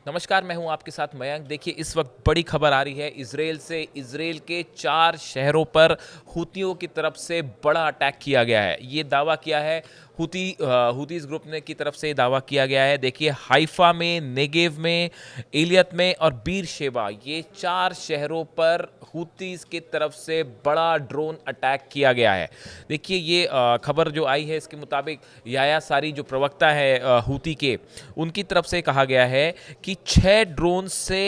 नमस्कार, मैं हूं आपके साथ मयंक। देखिए, इस वक्त बड़ी खबर आ रही है इजराइल से। इजराइल के 4 शहरों पर हुतियों की तरफ से बड़ा अटैक किया गया है। ये दावा किया है हुतीज ग्रुप ने की तरफ से दावा किया गया है। देखिए, हाइफा में, नेगेव में, एलियत में और बीर शेबा, ये 4 शहरों पर हुतीज की तरफ से बड़ा ड्रोन अटैक किया गया है। देखिए, ये खबर जो आई है इसके मुताबिक याया सारी जो प्रवक्ता है हुती के, उनकी तरफ से कहा गया है कि 6 ड्रोन से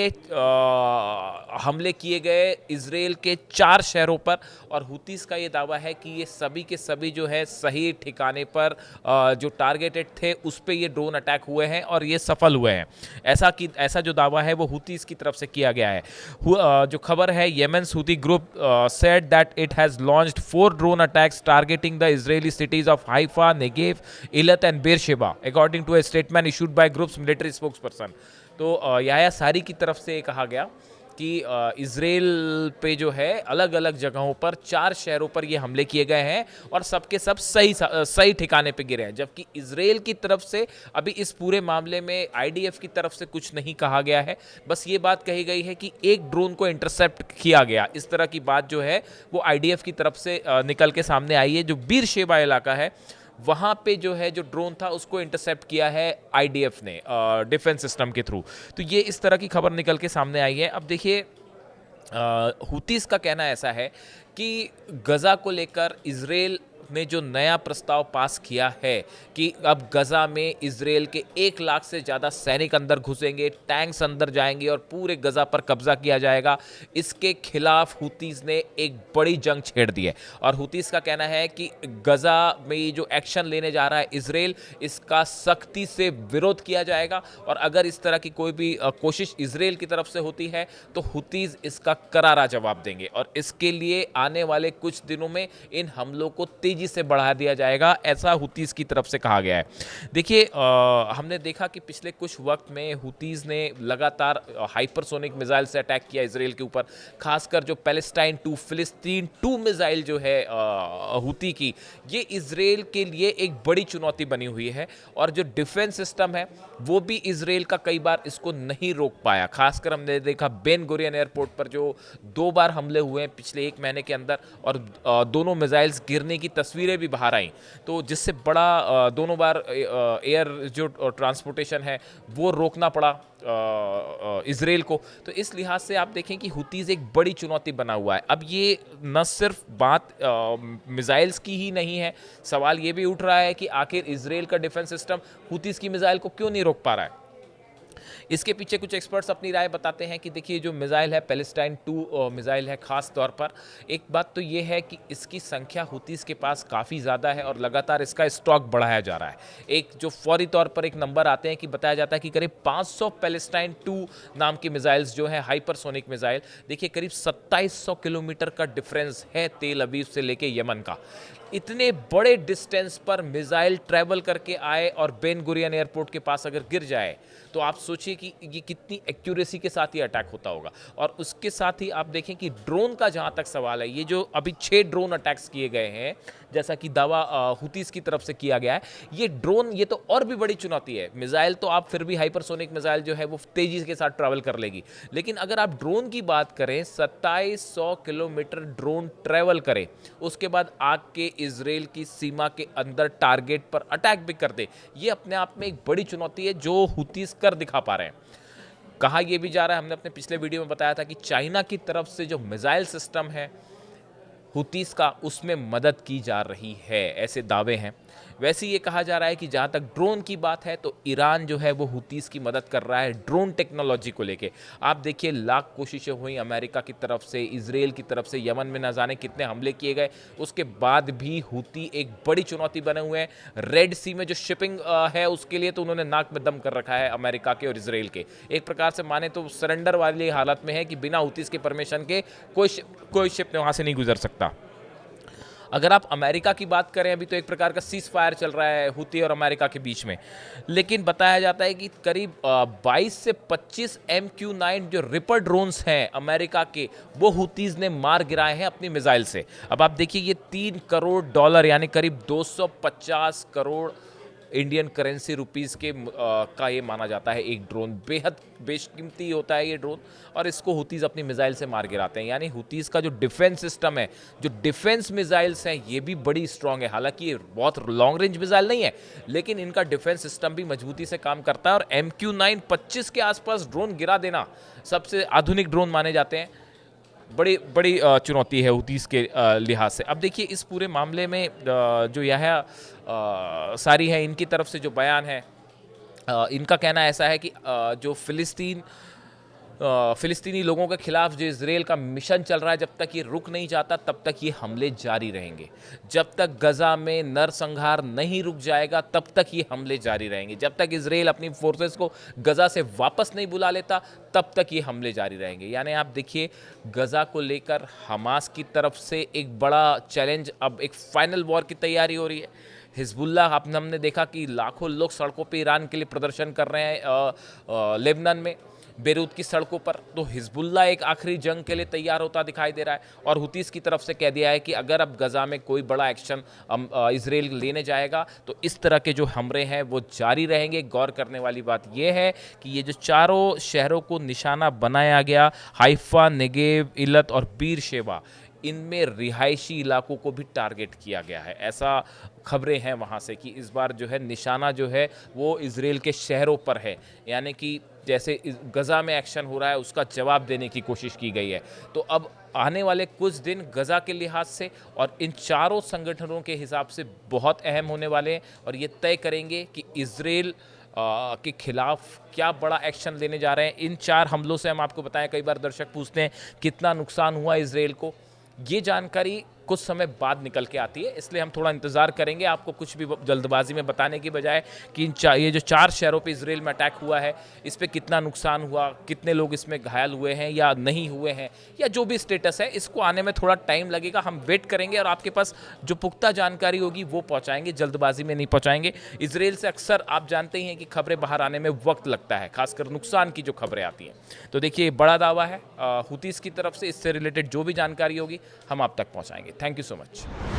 हमले किए गए इजराइल के 4 शहरों पर। और हुतीस का ये दावा है कि ये सभी के सभी जो है सही ठिकाने पर जो टारगेटेड थे उस पे ये ड्रोन अटैक हुए हैं और ये सफल हुए हैं। ऐसा जो दावा है वो हुतीस की तरफ से किया गया है। जो खबर है, येमेन्स हुती group said that it has launched 4 drone attacks targeting the Israeli cities of Haifa, Negev, Eilat and Beersheba, according to a statement issued by group's military spokesperson। तो याया सारी की तरफ से कहा गया कि इजराइल पे जो है अलग अलग जगहों पर 4 शहरों पर ये हमले किए गए हैं और सबके सब सही ठिकाने पे गिरे हैं। जबकि इजराइल की तरफ से अभी इस पूरे मामले में आईडीएफ की तरफ से कुछ नहीं कहा गया है। बस ये बात कही गई है कि एक ड्रोन को इंटरसेप्ट किया गया। इस तरह की बात जो है वो आईडीएफ की तरफ से निकल के सामने आई है। जो बीर शेबा इलाका है वहाँ पे जो है जो ड्रोन था उसको इंटरसेप्ट किया है आईडीएफ ने डिफेंस सिस्टम के थ्रू। तो ये इस तरह की खबर निकल के सामने आई है। अब देखिए, हुतीस का कहना ऐसा है कि गजा को लेकर इजराइल ने जो नया प्रस्ताव पास किया है कि अब गजा में इजराइल के 1 लाख से ज़्यादा सैनिक अंदर घुसेंगे, टैंक्स अंदर जाएंगे और पूरे गजा पर कब्जा किया जाएगा, इसके खिलाफ हुतीस ने एक बड़ी जंग छेड़ दी है। और हुतीस का कहना है कि गजा में ये जो एक्शन लेने जा रहा है इजराइल, इसका सख्ती से विरोध किया जाएगा। और अगर इस तरह की कोई भी कोशिश इजराइल की तरफ से होती है तो हुतीस इसका करारा जवाब देंगे और इसके लिए आने वाले कुछ दिनों में इन हमलों को तेजी से बढ़ा दिया जाएगा, ऐसा हुतीज की तरफ से कहा गया है। देखिए, हमने देखा कि पिछले कुछ वक्त में हुतीज ने लगातार हाइपरसोनिक मिसाइल से अटैक किया इजराइल के ऊपर। खासकर जो पैलेस्टाइन 2 फिलिस्तीन 2 मिसाइल जो है हुती की, ये इजराइल के लिए एक बड़ी चुनौती बनी हुई है। और जो डिफेंस सिस्टम है वो भी इजराइल का कई बार इसको नहीं रोक पाया। खासकर हमने देखा बेन गुरियन एयरपोर्ट पर जो 2 बार हमले हुए हैं पिछले 1 महीने के अंदर और दोनों मिसाइल्स गिरने की तस्वीरें भी बाहर आई, तो जिससे बड़ा दोनों बार एयर जो ट्रांसपोर्टेशन है वो रोकना पड़ा इजराइल को। तो इस लिहाज से आप देखें कि हुतीज एक बड़ी चुनौती बना हुआ है। अब ये न सिर्फ बात मिसाइल्स की ही नहीं है, सवाल ये भी उठ रहा है कि आखिर इजराइल का डिफेंस सिस्टम हुतीज की मिसाइल को क्यों नहीं रोक पा रहा है। इसके पीछे कुछ एक्सपर्ट्स अपनी राय बताते हैं कि देखिए, जो मिसाइल है पैलेस्टाइन 2 मिसाइल है, खास तौर पर एक बात तो ये है कि इसकी संख्या हुतीस के पास काफ़ी ज़्यादा है और लगातार इसका स्टॉक बढ़ाया जा रहा है। एक जो फौरी तौर पर एक नंबर आते हैं कि बताया जाता है कि करीब 500 पैलेस्टाइन 2 नाम की मिसाइल्स जो है हाइपरसोनिक मिसाइल, देखिए करीब 2700 किलोमीटर का डिफरेंस है तेल अवीव से लेके यमन का। इतने बड़े डिस्टेंस पर मिसाइल ट्रैवल करके आए और बेन गुरियन एयरपोर्ट के पास अगर गिर जाए तो आप सोचिए कि ये कितनी एक्यूरेसी के साथ ये अटैक होता होगा। और उसके साथ ही आप देखें कि ड्रोन का जहाँ तक सवाल है, ये जो अभी 6 ड्रोन अटैक्स किए गए हैं, जैसा कि दावा हुतीस की तरफ से किया गया है, ये ड्रोन ये तो और भी बड़ी चुनौती है। मिसाइल तो आप फिर भी हाइपरसोनिक मिसाइल जो है वो तेजी के साथ ट्रैवल कर लेगी, लेकिन अगर आप ड्रोन की बात करें, 2700 किलोमीटर ड्रोन ट्रैवल करे, उसके बाद आके इजराइल की सीमा के अंदर टारगेट पर अटैक भी कर दे, ये अपने आप में एक बड़ी चुनौती है जो हुतीस कर दिखा पा रहे हैं। कहा यह भी जा रहा है, हमने अपने पिछले वीडियो में बताया था कि चाइना की तरफ से जो मिसाइल सिस्टम है हुतीस का, उसमें मदद की जा रही है, ऐसे दावे हैं। वैसे ये कहा जा रहा है कि जहाँ तक ड्रोन की बात है तो ईरान जो है वो हुतीस की मदद कर रहा है ड्रोन टेक्नोलॉजी को लेके। आप देखिए, लाख कोशिशें हुई अमेरिका की तरफ से, इजराइल की तरफ से, यमन में न जाने कितने हमले किए गए, उसके बाद भी हुती एक बड़ी चुनौती बने हुए हैं। रेड सी में जो शिपिंग है उसके लिए तो उन्होंने नाक में दम कर रखा है अमेरिका के और इजराइल के। एक प्रकार से माने तो सरेंडर वाली हालत में है कि बिना हुतीस के परमिशन के कोई शिप वहाँ से नहीं गुजर सकता। अगर आप अमेरिका की बात करें, अभी तो एक प्रकार का सीज फायर चल रहा है हुती और अमेरिका के बीच में, लेकिन बताया जाता है कि करीब 22 से 25 MQ-9 जो रिपर ड्रोन्स हैं अमेरिका के, वो हुतीज ने मार गिराए हैं अपनी मिसाइल से। अब आप देखिए, ये $3 करोड़ यानी करीब 250 करोड़ इंडियन करेंसी रुपीज़ के का ये माना जाता है एक ड्रोन। बेहद बेशकीमती होता है ये ड्रोन और इसको हुतीज़ अपनी मिसाइल से मार गिराते हैं। यानी हुतीज़ का जो डिफेंस सिस्टम है, जो डिफेंस मिसाइल्स हैं, ये भी बड़ी स्ट्रांग है। हालांकि ये बहुत लॉन्ग रेंज मिसाइल नहीं है, लेकिन इनका डिफेंस सिस्टम भी मजबूती से काम करता है और MQ-9 25 के आसपास ड्रोन गिरा देना सबसे आधुनिक ड्रोन माने जाते हैं। बड़ी बड़ी चुनौती है हुतीज़ के लिहाज से। अब देखिए इस पूरे मामले में जो यह सारी है इनकी तरफ से जो बयान है, इनका कहना ऐसा है कि जो फ़िलिस्तीनी लोगों के खिलाफ जो इजराइल का मिशन चल रहा है, जब तक ये रुक नहीं जाता तब तक ये हमले जारी रहेंगे। जब तक गजा में नरसंहार नहीं रुक जाएगा तब तक ये हमले जारी रहेंगे। जब तक इजराइल अपनी फोर्सेस को गजा से वापस नहीं बुला लेता तब तक ये हमले जारी रहेंगे। यानी आप देखिए गजा को लेकर हमास की तरफ से एक बड़ा चैलेंज, अब एक फाइनल वॉर की तैयारी हो रही है। हिजबुल्लाह हमने देखा कि लाखों लोग सड़कों पे ईरान के लिए प्रदर्शन कर रहे हैं लेबनान में, बेरूत की सड़कों पर। तो हिजबुल्लाह एक आखिरी जंग के लिए तैयार होता दिखाई दे रहा है और हुतीज़ की तरफ से कह दिया है कि अगर अब गजा में कोई बड़ा एक्शन इजराइल लेने जाएगा तो इस तरह के जो हमले हैं वो जारी रहेंगे। गौर करने वाली बात यह है कि ये जो चारों शहरों को निशाना बनाया गया, हाइफा, नेगेव, इलत और बीर शेबा, इनमें रिहायशी इलाकों को भी टारगेट किया गया है। ऐसा खबरें हैं वहाँ से कि इस बार जो है निशाना जो है वो इजराइल के शहरों पर है। यानी कि जैसे गजा में एक्शन हो रहा है उसका जवाब देने की कोशिश की गई है। तो अब आने वाले कुछ दिन गजा के लिहाज से और इन चारों संगठनों के हिसाब से बहुत अहम होने वाले हैं और ये तय करेंगे कि इजराइल के खिलाफ क्या बड़ा एक्शन लेने जा रहे हैं। इन 4 हमलों से हम आपको बताएं, कई बार दर्शक पूछते हैं कितना नुकसान हुआ इजराइल को, ये जानकारी कुछ समय बाद निकल के आती है, इसलिए हम थोड़ा इंतज़ार करेंगे। आपको कुछ भी जल्दबाजी में बताने की बजाय कि ये जो 4 शहरों पे इजराइल में अटैक हुआ है, इस पे कितना नुकसान हुआ, कितने लोग इसमें घायल हुए हैं या नहीं हुए हैं, या जो भी स्टेटस है, इसको आने में थोड़ा टाइम लगेगा। हम वेट करेंगे और आपके पास जो पुख्ता जानकारी होगी वो पहुँचाएंगे, जल्दबाजी में नहीं पहुँचाएंगे। इजराइल से अक्सर आप जानते ही हैं कि खबरें बाहर आने में वक्त लगता है, खासकर नुकसान की जो खबरें आती हैं। तो देखिए बड़ा दावा है हुतीज़ की तरफ से, इससे रिलेटेड जो भी जानकारी होगी हम आप तक पहुँचाएंगे। Thank you so much.